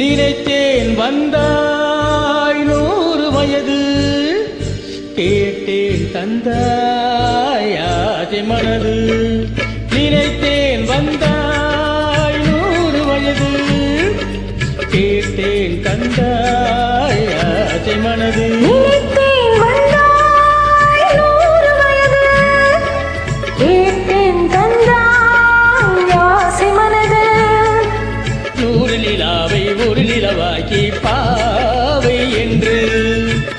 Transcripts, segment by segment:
நினைத்தேன் வந்தாய் 100 வயது, கேட்டேன் தந்தாய் ஆசை மனது. நினைத்தேன் வந்தாய் 100 வயது, கேட்டேன் தந்தாய் ஆசை மனது. ஒரு நிலவாக்கி பாவை என்று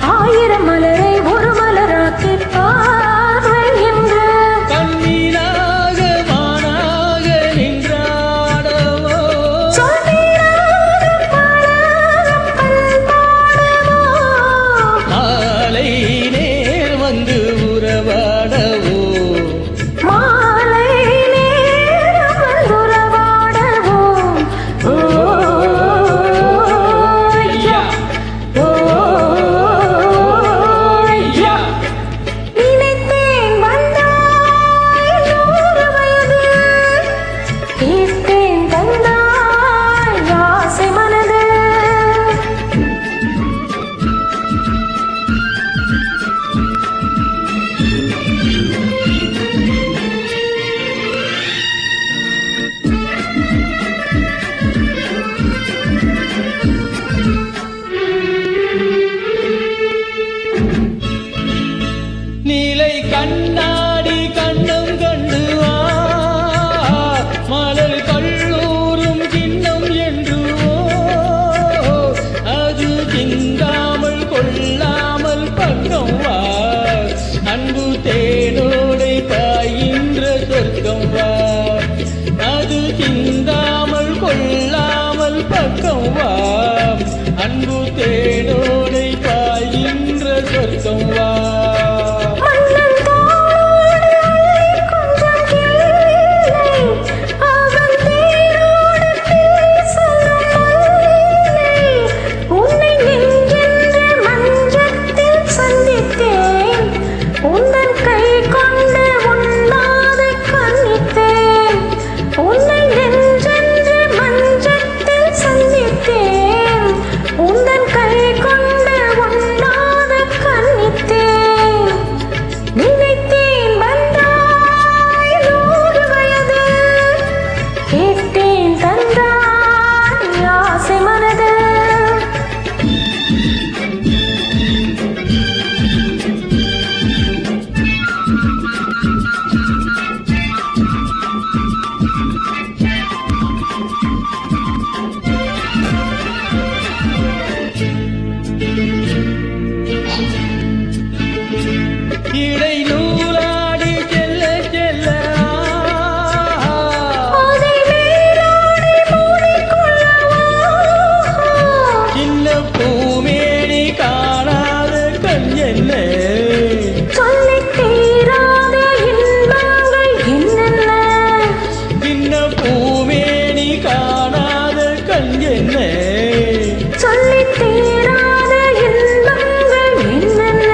1000 மலரை ஒரு மலராக்கி பாவை என்று கண்ணீராக வானாக நின்றாடவோ மாலை நேர் வந்து உறவாடவோ நீலை கண்ணாடி கண்ணம் கண்டு மலர் கல்லூரும் கிண்ணம் என்று அது திங்காமல் கொள்ளாமல் பக்கம் வா அன்பு தேனோடை பாயின்ற சொர்க்கம் வா அது திங்காமல் கொள்ளாமல் பக்கம் வா அன்பு தேனோடை பாயின்ற சொர்க்கம் வா. இடை நூலாடி செல்ல செல்ல சின்ன பூமேனி காணாத கண் என்ன சொல்லி தீராத இன்பங்கள் என்னென்ன சின்ன பூமேனி காணாத கண் என்ன சொல்லி தீராத இன்பங்கள் என்னென்ன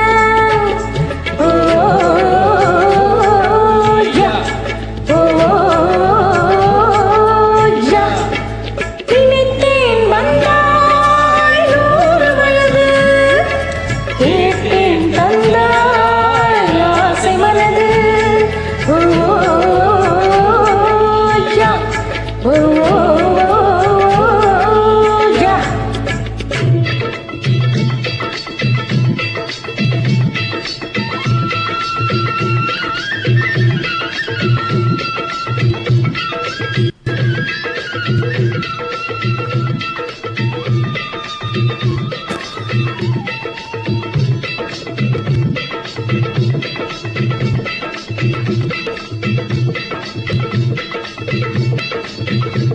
நினைத்தேன் வந்தாய் 100 வயது, கேட்டேன் தந்தாய் ஆசை மனது. Thank you.